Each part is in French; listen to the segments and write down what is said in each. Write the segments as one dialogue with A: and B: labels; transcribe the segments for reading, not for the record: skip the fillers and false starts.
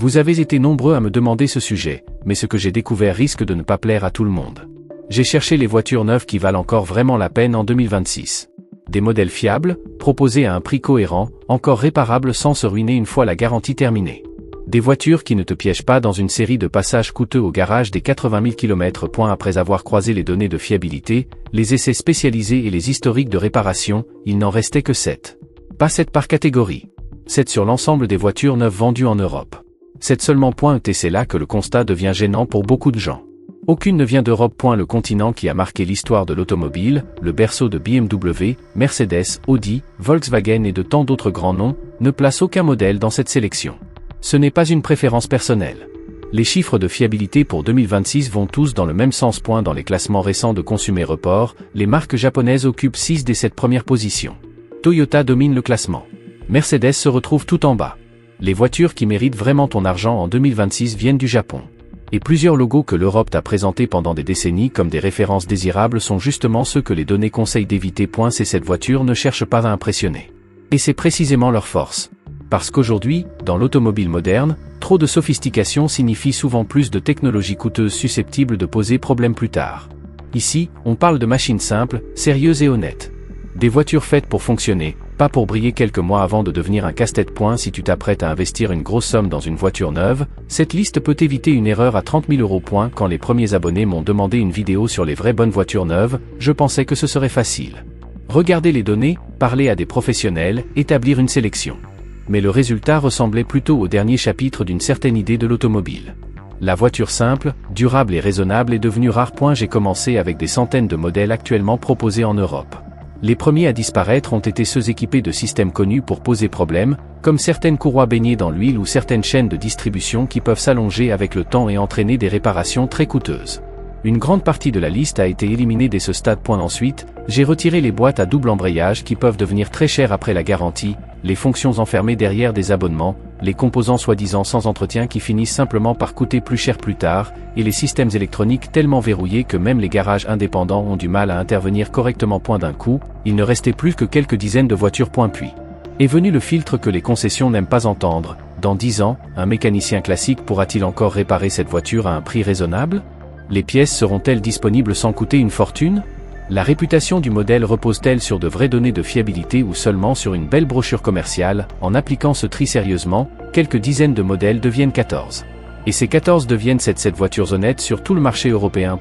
A: Vous avez été nombreux à me demander ce sujet, mais ce que j'ai découvert risque de ne pas plaire à tout le monde. J'ai cherché les voitures neuves qui valent encore vraiment la peine en 2026. Des modèles fiables, proposés à un prix cohérent, encore réparables sans se ruiner une fois la garantie terminée. Des voitures qui ne te piègent pas dans une série de passages coûteux au garage des 80 000 km après avoir croisé les données de fiabilité, les essais spécialisés et les historiques de réparation, il n'en restait que 7. Pas 7 par catégorie. 7 sur l'ensemble des voitures neuves vendues en Europe. 7 seulement. Et c'est là que le constat devient gênant pour beaucoup de gens. Aucune ne vient d'Europe. Le continent qui a marqué l'histoire de l'automobile, le berceau de BMW, Mercedes, Audi, Volkswagen et de tant d'autres grands noms, ne place aucun modèle dans cette sélection. Ce n'est pas une préférence personnelle. Les chiffres de fiabilité pour 2026 vont tous dans le même sens. Dans les classements récents de Consumer Report, les marques japonaises occupent 6 des 7 premières positions. Toyota domine le classement. Mercedes se retrouve tout en bas. Les voitures qui méritent vraiment ton argent en 2026 viennent du Japon. Et plusieurs logos que l'Europe t'a présentés pendant des décennies comme des références désirables sont justement ceux que les données conseillent d'éviter. Cette voiture ne cherche pas à impressionner. Et c'est précisément leur force. Parce qu'aujourd'hui, dans l'automobile moderne, trop de sophistication signifie souvent plus de technologies coûteuses susceptibles de poser problème plus tard. Ici, on parle de machines simples, sérieuses et honnêtes. Des voitures faites pour fonctionner, pas pour briller quelques mois avant de devenir un casse-tête. Si tu t'apprêtes à investir une grosse somme dans une voiture neuve, cette liste peut éviter une erreur à 30 000 euros. Quand les premiers abonnés m'ont demandé une vidéo sur les vraies bonnes voitures neuves, je pensais que ce serait facile. Regarder les données, parler à des professionnels, établir une sélection. Mais le résultat ressemblait plutôt au dernier chapitre d'une certaine idée de l'automobile. La voiture simple, durable et raisonnable est devenue rare. J'ai commencé avec des centaines de modèles actuellement proposés en Europe. Les premiers à disparaître ont été ceux équipés de systèmes connus pour poser problème, comme certaines courroies baignées dans l'huile ou certaines chaînes de distribution qui peuvent s'allonger avec le temps et entraîner des réparations très coûteuses. Une grande partie de la liste a été éliminée dès ce stade. Ensuite, j'ai retiré les boîtes à double embrayage qui peuvent devenir très chères après la garantie, les fonctions enfermées derrière des abonnements, les composants soi-disant sans entretien qui finissent simplement par coûter plus cher plus tard, et les systèmes électroniques tellement verrouillés que même les garages indépendants ont du mal à intervenir correctement. D'un coup, il ne restait plus que quelques dizaines de voitures. Puis est venu le filtre que les concessions n'aiment pas entendre. Dans 10 ans, un mécanicien classique pourra-t-il encore réparer cette voiture à un prix raisonnable ? Les pièces seront-elles disponibles sans coûter une fortune ? La réputation du modèle repose-t-elle sur de vraies données de fiabilité ou seulement sur une belle brochure commerciale ? En appliquant ce tri sérieusement, quelques dizaines de modèles deviennent 14. Et ces 14 deviennent 7 voitures honnêtes sur tout le marché européen.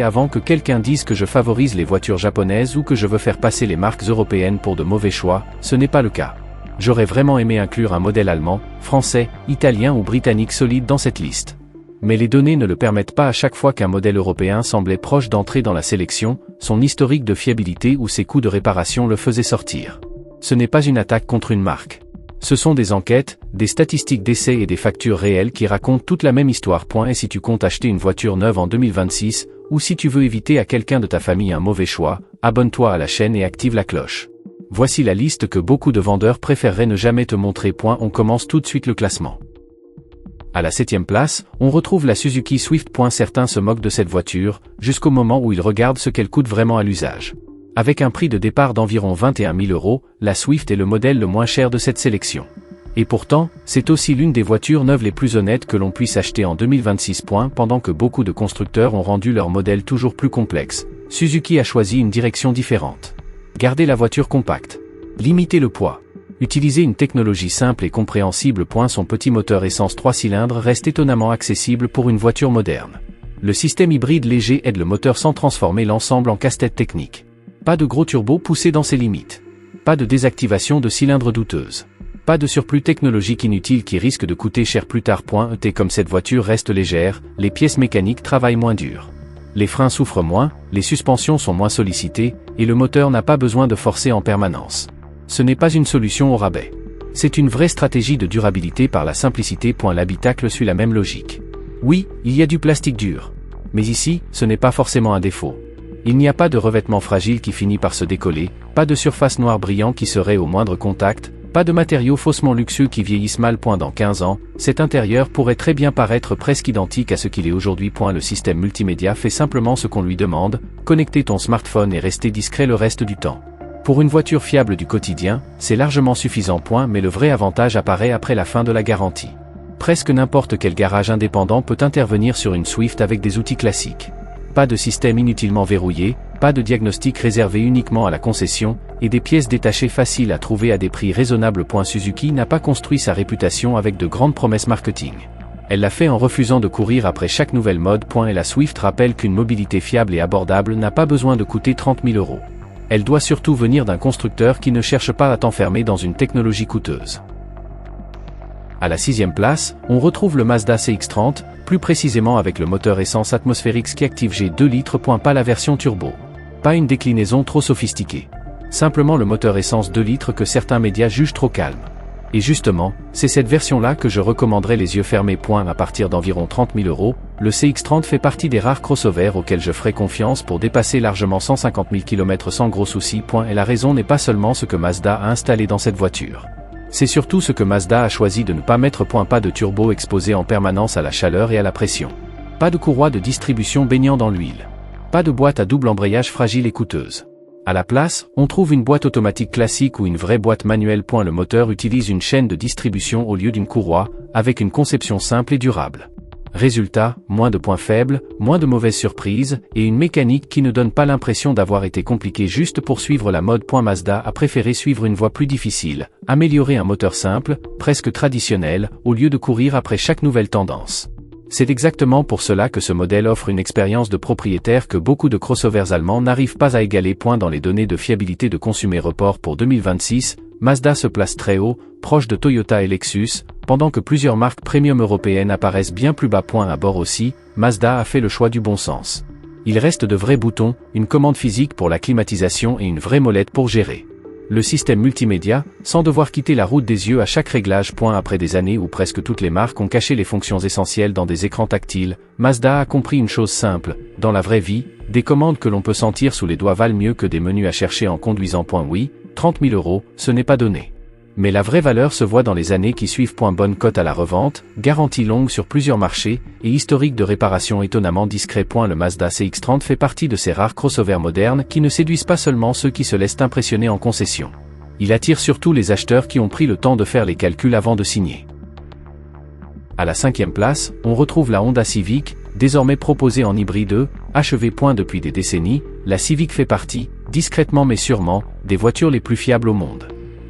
A: Avant que quelqu'un dise que je favorise les voitures japonaises ou que je veux faire passer les marques européennes pour de mauvais choix, ce n'est pas le cas. J'aurais vraiment aimé inclure un modèle allemand, français, italien ou britannique solide dans cette liste. Mais les données ne le permettent pas. À chaque fois qu'un modèle européen semblait proche d'entrer dans la sélection, son historique de fiabilité ou ses coûts de réparation le faisaient sortir. Ce n'est pas une attaque contre une marque. Ce sont des enquêtes, des statistiques d'essais et des factures réelles qui racontent toute la même histoire. Et si tu comptes acheter une voiture neuve en 2026, ou si tu veux éviter à quelqu'un de ta famille un mauvais choix, abonne-toi à la chaîne et active la cloche. Voici la liste que beaucoup de vendeurs préféreraient ne jamais te montrer. On commence tout de suite le classement. À la 7e place, on retrouve la Suzuki Swift. Certains se moquent de cette voiture, jusqu'au moment où ils regardent ce qu'elle coûte vraiment à l'usage. Avec un prix de départ d'environ 21 000 euros, la Swift est le modèle le moins cher de cette sélection. Et pourtant, c'est aussi l'une des voitures neuves les plus honnêtes que l'on puisse acheter en 2026. Pendant que beaucoup de constructeurs ont rendu leur modèle toujours plus complexe, Suzuki a choisi une direction différente. Garder la voiture compacte. Limiter le poids. Utiliser une technologie simple et compréhensible. Son petit moteur essence 3 cylindres reste étonnamment accessible pour une voiture moderne. Le système hybride léger aide le moteur sans transformer l'ensemble en casse-tête technique. Pas de gros turbo poussé dans ses limites. Pas de désactivation de cylindres douteuse. Pas de surplus technologique inutile qui risque de coûter cher plus tard. Comme cette voiture reste légère, les pièces mécaniques travaillent moins dur. Les freins souffrent moins, les suspensions sont moins sollicitées, et le moteur n'a pas besoin de forcer en permanence. Ce n'est pas une solution au rabais. C'est une vraie stratégie de durabilité par la simplicité. L'habitacle suit la même logique. Oui, il y a du plastique dur. Mais ici, ce n'est pas forcément un défaut. Il n'y a pas de revêtement fragile qui finit par se décoller, pas de surface noire brillant qui serait au moindre contact, pas de matériaux faussement luxueux qui vieillissent mal. Dans 15 ans, cet intérieur pourrait très bien paraître presque identique à ce qu'il est aujourd'hui. Le système multimédia fait simplement ce qu'on lui demande, connecter ton smartphone et rester discret le reste du temps. Pour une voiture fiable du quotidien, c'est largement suffisant. Mais le vrai avantage apparaît après la fin de la garantie. presque n'importe quel garage indépendant peut intervenir sur une Swift avec des outils classiques. Pas de système inutilement verrouillé, pas de diagnostic réservé uniquement à la concession, et des pièces détachées faciles à trouver à des prix raisonnables. Suzuki n'a pas construit sa réputation avec de grandes promesses marketing. Elle l'a fait en refusant de courir après chaque nouvelle mode. Et la Swift rappelle qu'une mobilité fiable et abordable n'a pas besoin de coûter 30 000 €. Elle doit surtout venir d'un constructeur qui ne cherche pas à t'enfermer dans une technologie coûteuse. À la 6e place, on retrouve le Mazda CX-30, plus précisément avec le moteur essence atmosphérique Skiactiv G 2 litres. Pas la version turbo. Pas une déclinaison trop sophistiquée. Simplement le moteur essence 2 litres que certains médias jugent trop calme. Et justement, c'est cette version-là que je recommanderais les yeux fermés. À partir d'environ 30 000 €, le CX-30 fait partie des rares crossovers auxquels je ferai confiance pour dépasser largement 150 000 km sans gros soucis. Et la raison n'est pas seulement ce que Mazda a installé dans cette voiture. C'est surtout ce que Mazda a choisi de ne pas mettre. Pas de turbo exposé en permanence à la chaleur et à la pression. Pas de courroie de distribution baignant dans l'huile. Pas de boîte à double embrayage fragile et coûteuse. À la place, on trouve une boîte automatique classique ou une vraie boîte manuelle. Le moteur utilise une chaîne de distribution au lieu d'une courroie, avec une conception simple et durable. Résultat, moins de points faibles, moins de mauvaises surprises, et une mécanique qui ne donne pas l'impression d'avoir été compliquée juste pour suivre la mode. Mazda a préféré suivre une voie plus difficile, améliorer un moteur simple, presque traditionnel, au lieu de courir après chaque nouvelle tendance. C'est exactement pour cela que ce modèle offre une expérience de propriétaire que beaucoup de crossovers allemands n'arrivent pas à égaler. Dans les données de fiabilité de Consumer Report pour 2026, Mazda se place très haut, proche de Toyota et Lexus, pendant que plusieurs marques premium européennes apparaissent bien plus bas. À bord aussi, Mazda a fait le choix du bon sens. Il reste de vrais boutons, une commande physique pour la climatisation et une vraie molette pour gérer le système multimédia, sans devoir quitter la route des yeux à chaque réglage. Après des années où presque toutes les marques ont caché les fonctions essentielles dans des écrans tactiles, Mazda a compris une chose simple: dans la vraie vie, des commandes que l'on peut sentir sous les doigts valent mieux que des menus à chercher en conduisant. Oui, 30 000 €, ce n'est pas donné. Mais la vraie valeur se voit dans les années qui suivent. Bonne cote à la revente, garantie longue sur plusieurs marchés, et historique de réparation étonnamment discret. Le Mazda CX-30 fait partie de ces rares crossovers modernes qui ne séduisent pas seulement ceux qui se laissent impressionner en concession. Il attire surtout les acheteurs qui ont pris le temps de faire les calculs avant de signer. À la 5e place, on retrouve la Honda Civic, désormais proposée en hybride achevé. Depuis des décennies, la Civic fait partie, discrètement mais sûrement, des voitures les plus fiables au monde.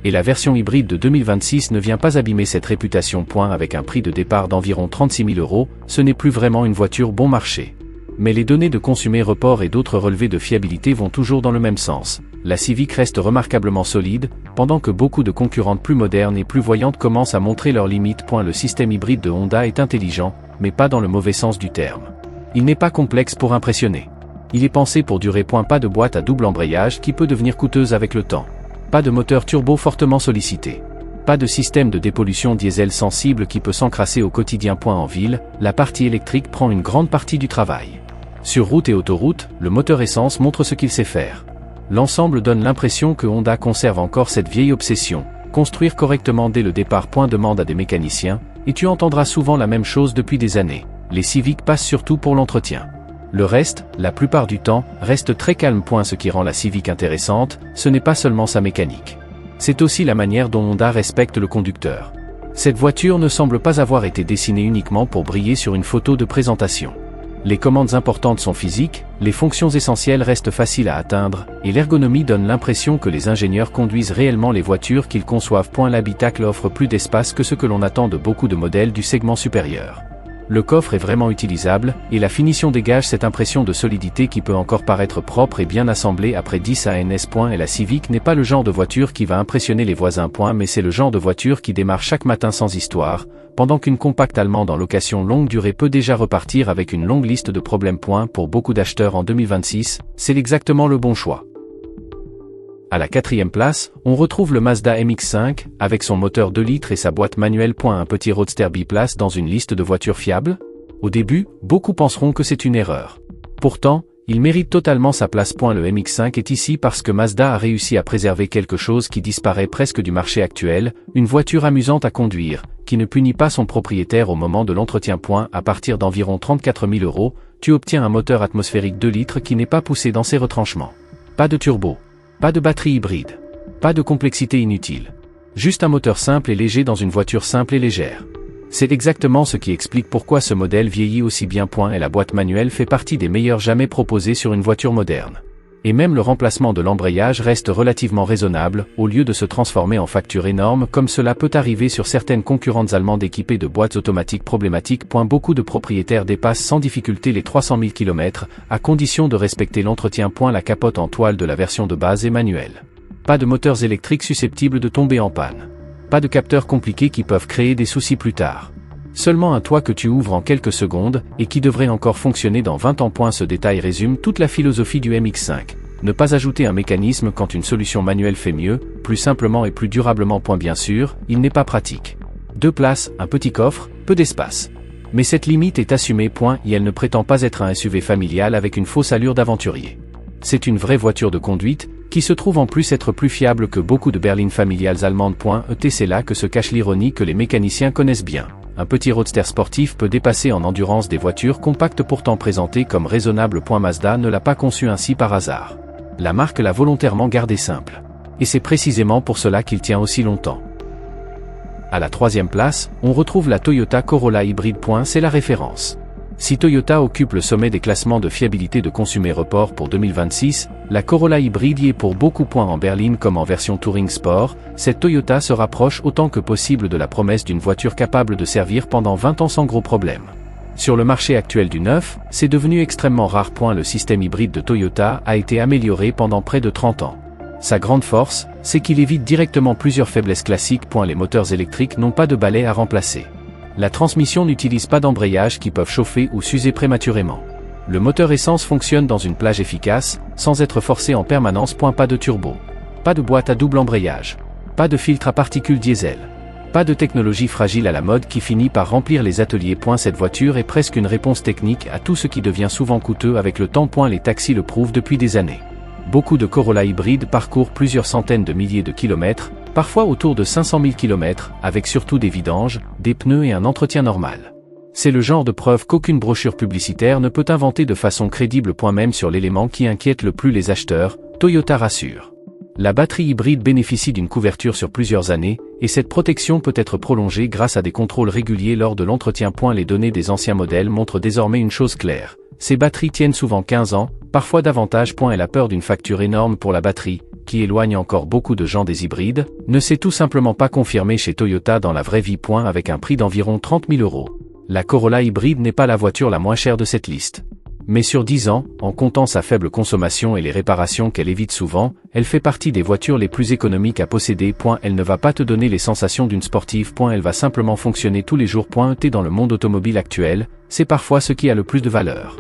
A: Et la version hybride de 2026 ne vient pas abîmer cette réputation. Avec un prix de départ d'environ 36 000 €, ce n'est plus vraiment une voiture bon marché. Mais les données de Consumer Report et d'autres relevés de fiabilité vont toujours dans le même sens. La Civic reste remarquablement solide, pendant que beaucoup de concurrentes plus modernes et plus voyantes commencent à montrer leurs limites. Le système hybride de Honda est intelligent, mais pas dans le mauvais sens du terme. Il n'est pas complexe pour impressionner. Il est pensé pour durer. Pas de boîte à double embrayage qui peut devenir coûteuse avec le temps. Pas de moteur turbo fortement sollicité. Pas de système de dépollution diesel sensible qui peut s'encrasser au quotidien. En ville, la partie électrique prend une grande partie du travail. Sur route et autoroute, le moteur essence montre ce qu'il sait faire. L'ensemble donne l'impression que Honda conserve encore cette vieille obsession: construire correctement dès le départ. Demande à des mécaniciens, et tu entendras souvent la même chose depuis des années: les Civic passent surtout pour l'entretien. Le reste, la plupart du temps, reste très calme. Ce qui rend la Civic intéressante, ce n'est pas seulement sa mécanique. C'est aussi la manière dont Honda respecte le conducteur. Cette voiture ne semble pas avoir été dessinée uniquement pour briller sur une photo de présentation. Les commandes importantes sont physiques, les fonctions essentielles restent faciles à atteindre, et l'ergonomie donne l'impression que les ingénieurs conduisent réellement les voitures qu'ils conçoivent. L'habitacle offre plus d'espace que ce que l'on attend de beaucoup de modèles du segment supérieur. Le coffre est vraiment utilisable, et la finition dégage cette impression de solidité qui peut encore paraître propre et bien assemblée après 10 ans. Et la Civic n'est pas le genre de voiture qui va impressionner les voisins. Mais c'est le genre de voiture qui démarre chaque matin sans histoire, pendant qu'une compacte allemande en location longue durée peut déjà repartir avec une longue liste de problèmes. Pour beaucoup d'acheteurs en 2026, c'est exactement le bon choix. À la 4e place, on retrouve le Mazda MX-5, avec son moteur 2 litres et sa boîte manuelle. Un petit roadster biplace dans une liste de voitures fiables? Au début, beaucoup penseront que c'est une erreur. Pourtant, il mérite totalement sa place. Le MX-5 est ici parce que Mazda a réussi à préserver quelque chose qui disparaît presque du marché actuel, une voiture amusante à conduire, qui ne punit pas son propriétaire au moment de l'entretien. À partir d'environ 34 000 €, tu obtiens un moteur atmosphérique 2 litres qui n'est pas poussé dans ses retranchements. Pas de turbo. Pas de batterie hybride. Pas de complexité inutile. Juste un moteur simple et léger dans une voiture simple et légère. C'est exactement ce qui explique pourquoi ce modèle vieillit aussi bien. Et la boîte manuelle fait partie des meilleures jamais proposées sur une voiture moderne. Et même le remplacement de l'embrayage reste relativement raisonnable, au lieu de se transformer en facture énorme comme cela peut arriver sur certaines concurrentes allemandes équipées de boîtes automatiques problématiques. Beaucoup de propriétaires dépassent sans difficulté les 300 000 km, à condition de respecter l'entretien. La capote en toile de la version de base est manuelle. Pas de moteurs électriques susceptibles de tomber en panne. Pas de capteurs compliqués qui peuvent créer des soucis plus tard. Seulement un toit que tu ouvres en quelques secondes, et qui devrait encore fonctionner dans 20 ans. Ce détail résume toute la philosophie du MX5. Ne pas ajouter un mécanisme quand une solution manuelle fait mieux, plus simplement et plus durablement. Bien sûr, il n'est pas pratique. 2 places, un petit coffre, peu d'espace. Mais cette limite est assumée. Et elle ne prétend pas être un SUV familial avec une fausse allure d'aventurier. C'est une vraie voiture de conduite, qui se trouve en plus être plus fiable que beaucoup de berlines familiales allemandes. C'est là que se cache l'ironie que les mécaniciens connaissent bien. Un petit roadster sportif peut dépasser en endurance des voitures compactes pourtant présentées comme raisonnables. Mazda ne l'a pas conçu ainsi par hasard. La marque l'a volontairement gardé simple. Et c'est précisément pour cela qu'il tient aussi longtemps. À la 3e place, on retrouve la Toyota Corolla Hybrid. C'est la référence. Si Toyota occupe le sommet des classements de fiabilité de Consumer Report pour 2026, la Corolla Hybrid y est pour beaucoup. En berline comme en version Touring Sport, cette Toyota se rapproche autant que possible de la promesse d'une voiture capable de servir pendant 20 ans sans gros problèmes. Sur le marché actuel du neuf, c'est devenu extrêmement rare. Le système hybride de Toyota a été amélioré pendant près de 30 ans. Sa grande force, c'est qu'il évite directement plusieurs faiblesses classiques. Les moteurs électriques n'ont pas de balai à remplacer. La transmission n'utilise pas d'embrayage qui peuvent chauffer ou s'user prématurément. Le moteur essence fonctionne dans une plage efficace, sans être forcé en permanence. Pas de turbo. Pas de boîte à double embrayage. Pas de filtre à particules diesel. Pas de technologie fragile à la mode qui finit par remplir les ateliers. Cette voiture est presque une réponse technique à tout ce qui devient souvent coûteux avec le temps. Les taxis le prouvent depuis des années. Beaucoup de Corolla hybrides parcourent plusieurs centaines de milliers de kilomètres, parfois autour de 500 000 km, avec surtout des vidanges, des pneus et un entretien normal. C'est le genre de preuve qu'aucune brochure publicitaire ne peut inventer de façon crédible. Même sur l'élément qui inquiète le plus les acheteurs, Toyota rassure. La batterie hybride bénéficie d'une couverture sur plusieurs années, et cette protection peut être prolongée grâce à des contrôles réguliers lors de l'entretien. Les données des anciens modèles montrent désormais une chose claire. Ces batteries tiennent souvent 15 ans, parfois davantage. Et la peur d'une facture énorme pour la batterie, qui éloigne encore beaucoup de gens des hybrides, ne s'est tout simplement pas confirmée chez Toyota dans la vraie vie. Avec un prix d'environ 30 000 €. La Corolla hybride n'est pas la voiture la moins chère de cette liste. Mais sur 10 ans, en comptant sa faible consommation et les réparations qu'elle évite souvent, elle fait partie des voitures les plus économiques à posséder. Elle ne va pas te donner les sensations d'une sportive. Elle va simplement fonctionner tous les jours. Dans le monde automobile actuel, c'est parfois ce qui a le plus de valeur.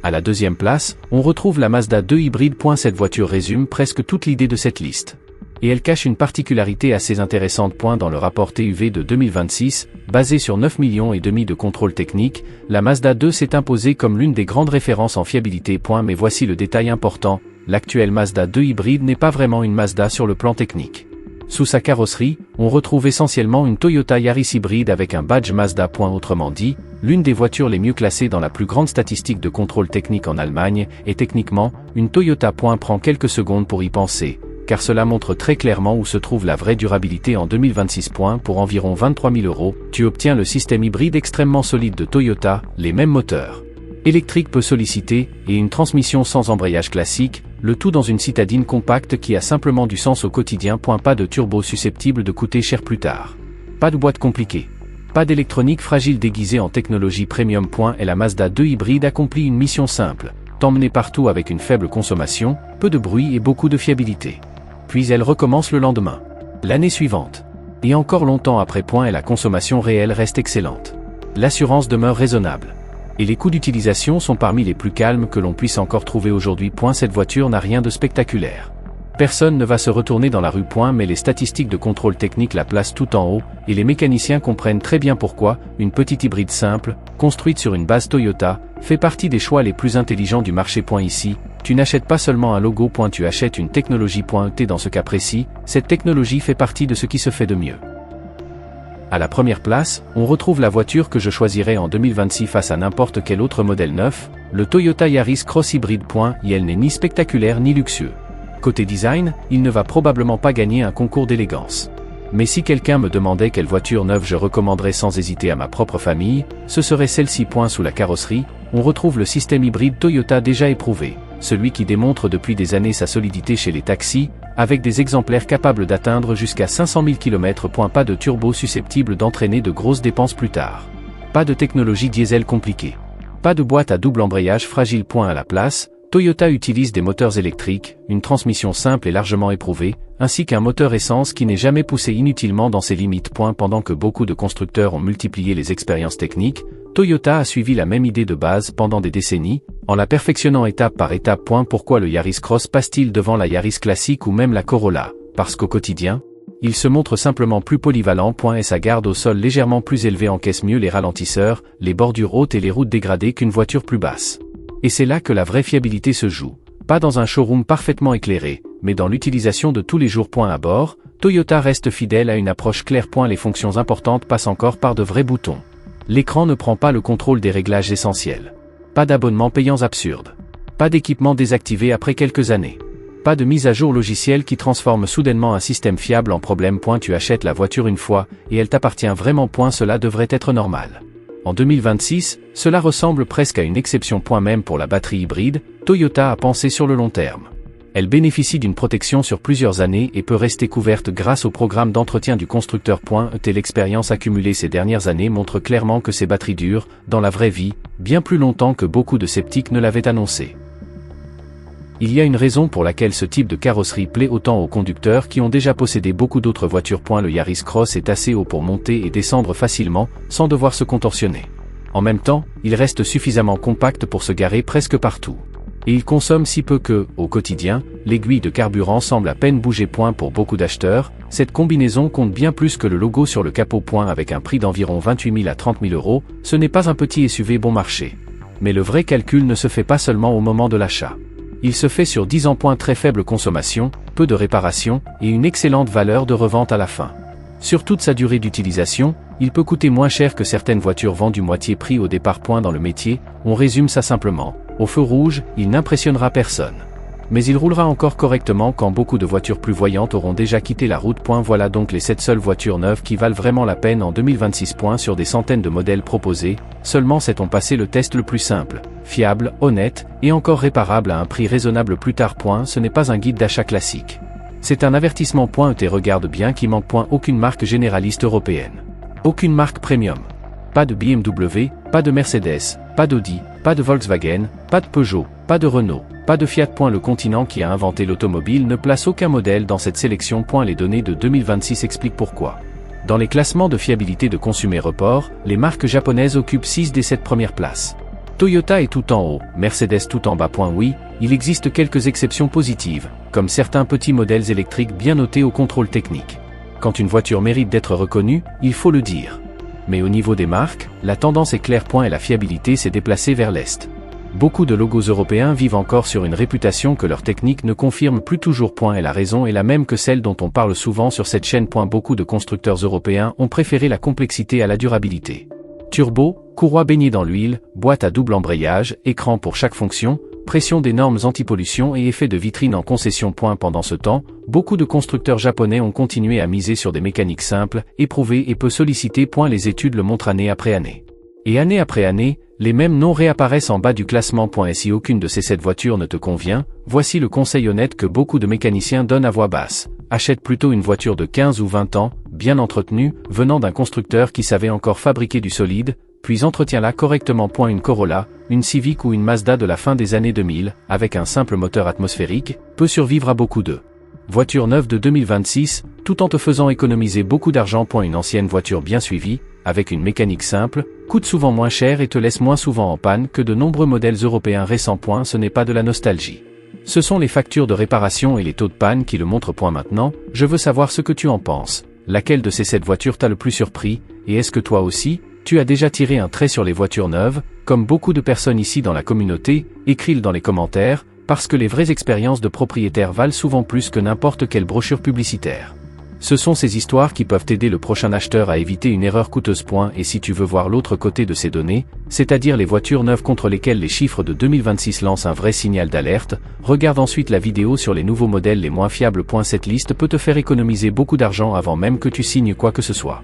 A: À la 2e place, on retrouve la Mazda 2 hybride. Cette voiture résume presque toute l'idée de cette liste. Et elle cache une particularité assez intéressante. Dans le rapport TUV de 2026, basé sur 9,5 millions de contrôles techniques, la Mazda 2 s'est imposée comme l'une des grandes références en fiabilité. Mais voici le détail important, l'actuelle Mazda 2 hybride n'est pas vraiment une Mazda sur le plan technique. Sous sa carrosserie, on retrouve essentiellement une Toyota Yaris hybride avec un badge Mazda. Autrement dit, l'une des voitures les mieux classées dans la plus grande statistique de contrôle technique en Allemagne, et techniquement, une Toyota. Prend quelques secondes pour y penser, car cela montre très clairement où se trouve la vraie durabilité en 2026. Pour environ 23 000 €, tu obtiens le système hybride extrêmement solide de Toyota, les mêmes moteurs électriques peu sollicités, et une transmission sans embrayage classique, le tout dans une citadine compacte qui a simplement du sens au quotidien. Pas de turbo susceptible de coûter cher plus tard. Pas de boîte compliquée. Pas d'électronique fragile déguisée en technologie premium. Et la Mazda 2 hybride accomplit une mission simple, t'emmener partout avec une faible consommation, peu de bruit et beaucoup de fiabilité. Puis elle recommence le lendemain. L'année suivante. Et encore longtemps après. Et la consommation réelle reste excellente. L'assurance demeure raisonnable. Et les coûts d'utilisation sont parmi les plus calmes que l'on puisse encore trouver aujourd'hui. Cette voiture n'a rien de spectaculaire. Personne ne va se retourner dans la rue. Mais les statistiques de contrôle technique la placent tout en haut, et les mécaniciens comprennent très bien pourquoi. Une petite hybride simple, construite sur une base Toyota, fait partie des choix les plus intelligents du marché. Ici, tu n'achètes pas seulement un logo. Tu achètes une technologie. Dans ce cas précis, cette technologie fait partie de ce qui se fait de mieux. À la 1re place, on retrouve la voiture que je choisirais en 2026 face à n'importe quel autre modèle neuf, le Toyota Yaris Cross Hybrid. Et elle n'est ni spectaculaire ni luxueux. Côté design, il ne va probablement pas gagner un concours d'élégance. Mais si quelqu'un me demandait quelle voiture neuve je recommanderais sans hésiter à ma propre famille, ce serait celle-ci. Sous la carrosserie, on retrouve le système hybride Toyota déjà éprouvé, celui qui démontre depuis des années sa solidité chez les taxis, avec des exemplaires capables d'atteindre jusqu'à 500 000 km. Pas de turbo susceptible d'entraîner de grosses dépenses plus tard. Pas de technologie diesel compliquée. Pas de boîte à double embrayage fragile. À la place, Toyota utilise des moteurs électriques, une transmission simple et largement éprouvée, ainsi qu'un moteur essence qui n'est jamais poussé inutilement dans ses limites. Pendant que beaucoup de constructeurs ont multiplié les expériences techniques, Toyota a suivi la même idée de base pendant des décennies, en la perfectionnant étape par étape. Pourquoi le Yaris Cross passe-t-il devant la Yaris classique ou même la Corolla? Parce qu'au quotidien, il se montre simplement plus polyvalent. Et sa garde au sol légèrement plus élevée encaisse mieux les ralentisseurs, les bordures hautes et les routes dégradées qu'une voiture plus basse. Et c'est là que la vraie fiabilité se joue. Pas dans un showroom parfaitement éclairé, mais dans l'utilisation de tous les jours. À bord, Toyota reste fidèle à une approche claire. Les fonctions importantes passent encore par de vrais boutons. L'écran ne prend pas le contrôle des réglages essentiels. Pas d'abonnements payants absurdes. Pas d'équipement désactivé après quelques années. Pas de mise à jour logicielle qui transforme soudainement un système fiable en problème. Tu achètes la voiture une fois, et elle t'appartient vraiment. Cela devrait être normal. En 2026, cela ressemble presque à une exception. Même pour la batterie hybride, Toyota a pensé sur le long terme. Elle bénéficie d'une protection sur plusieurs années et peut rester couverte grâce au programme d'entretien du constructeur. L'expérience accumulée ces dernières années montre clairement que ces batteries durent, dans la vraie vie, bien plus longtemps que beaucoup de sceptiques ne l'avaient annoncé. Il y a une raison pour laquelle ce type de carrosserie plaît autant aux conducteurs qui ont déjà possédé beaucoup d'autres voitures. Le Yaris Cross est assez haut pour monter et descendre facilement, sans devoir se contorsionner. En même temps, il reste suffisamment compact pour se garer presque partout. Et il consomme si peu que, au quotidien, l'aiguille de carburant semble à peine bouger. Pour beaucoup d'acheteurs, cette combinaison compte bien plus que le logo sur le capot. Avec un prix d'environ 28 000 à 30 000 euros, ce n'est pas un petit SUV bon marché. Mais le vrai calcul ne se fait pas seulement au moment de l'achat. Il se fait sur 10 ans. Très faible consommation, peu de réparations, et une excellente valeur de revente à la fin. Sur toute sa durée d'utilisation, il peut coûter moins cher que certaines voitures vendues moitié prix au départ. Dans le métier, on résume ça simplement. Au feu rouge, il n'impressionnera personne. Mais il roulera encore correctement quand beaucoup de voitures plus voyantes auront déjà quitté la route. Voilà donc les 7 seules voitures neuves qui valent vraiment la peine en 2026. Sur des centaines de modèles proposés, seulement 7 ont passé le test le plus simple, fiable, honnête, et encore réparable à un prix raisonnable plus tard. Ce n'est pas un guide d'achat classique. C'est un avertissement. Et regarde bien qu'il manque aucune marque généraliste européenne. Aucune marque premium. Pas de BMW, pas de Mercedes, pas d'Audi, pas de Volkswagen, pas de Peugeot, pas de Renault, pas de Fiat. Le continent qui a inventé l'automobile ne place aucun modèle dans cette sélection. Les données de 2026 expliquent pourquoi. Dans les classements de fiabilité de Consumer Report, les marques japonaises occupent 6 des 7 premières places. Toyota est tout en haut, Mercedes tout en bas. Oui, il existe quelques exceptions positives, comme certains petits modèles électriques bien notés au contrôle technique. Quand une voiture mérite d'être reconnue, il faut le dire. Mais au niveau des marques, la tendance est claire. Et la fiabilité s'est déplacée vers l'Est. Beaucoup de logos européens vivent encore sur une réputation que leur technique ne confirme plus toujours. Et la raison est la même que celle dont on parle souvent sur cette chaîne. Beaucoup de constructeurs européens ont préféré la complexité à la durabilité. Turbo, courroie baignée dans l'huile, boîte à double embrayage, écran pour chaque fonction, pression des normes anti-pollution et effet de vitrine en concession. Pendant ce temps, beaucoup de constructeurs japonais ont continué à miser sur des mécaniques simples, éprouvées et peu sollicitées. Les études le montrent année après année. Et année après année, les mêmes noms réapparaissent en bas du classement. Et si aucune de ces 7 voitures ne te convient, voici le conseil honnête que beaucoup de mécaniciens donnent à voix basse. Achète plutôt une voiture de 15 ou 20 ans, bien entretenue, venant d'un constructeur qui savait encore fabriquer du solide, puis entretiens-la correctement. Une Corolla, une Civic ou une Mazda de la fin des années 2000, avec un simple moteur atmosphérique, peut survivre à beaucoup de voitures neuves de 2026, tout en te faisant économiser beaucoup d'argent. Une ancienne voiture bien suivie, avec une mécanique simple, coûte souvent moins cher et te laisse moins souvent en panne que de nombreux modèles européens récents. Ce n'est pas de la nostalgie. Ce sont les factures de réparation et les taux de panne qui le montrent. Maintenant, je veux savoir ce que tu en penses. Laquelle de ces 7 voitures t'a le plus surpris, et est-ce que toi aussi, tu as déjà tiré un trait sur les voitures neuves, comme beaucoup de personnes ici dans la communauté? Écris-le dans les commentaires, parce que les vraies expériences de propriétaires valent souvent plus que n'importe quelle brochure publicitaire. Ce sont ces histoires qui peuvent aider le prochain acheteur à éviter une erreur coûteuse. Et si tu veux voir l'autre côté de ces données, c'est-à-dire les voitures neuves contre lesquelles les chiffres de 2026 lancent un vrai signal d'alerte, regarde ensuite la vidéo sur les nouveaux modèles les moins fiables. Cette liste peut te faire économiser beaucoup d'argent avant même que tu signes quoi que ce soit.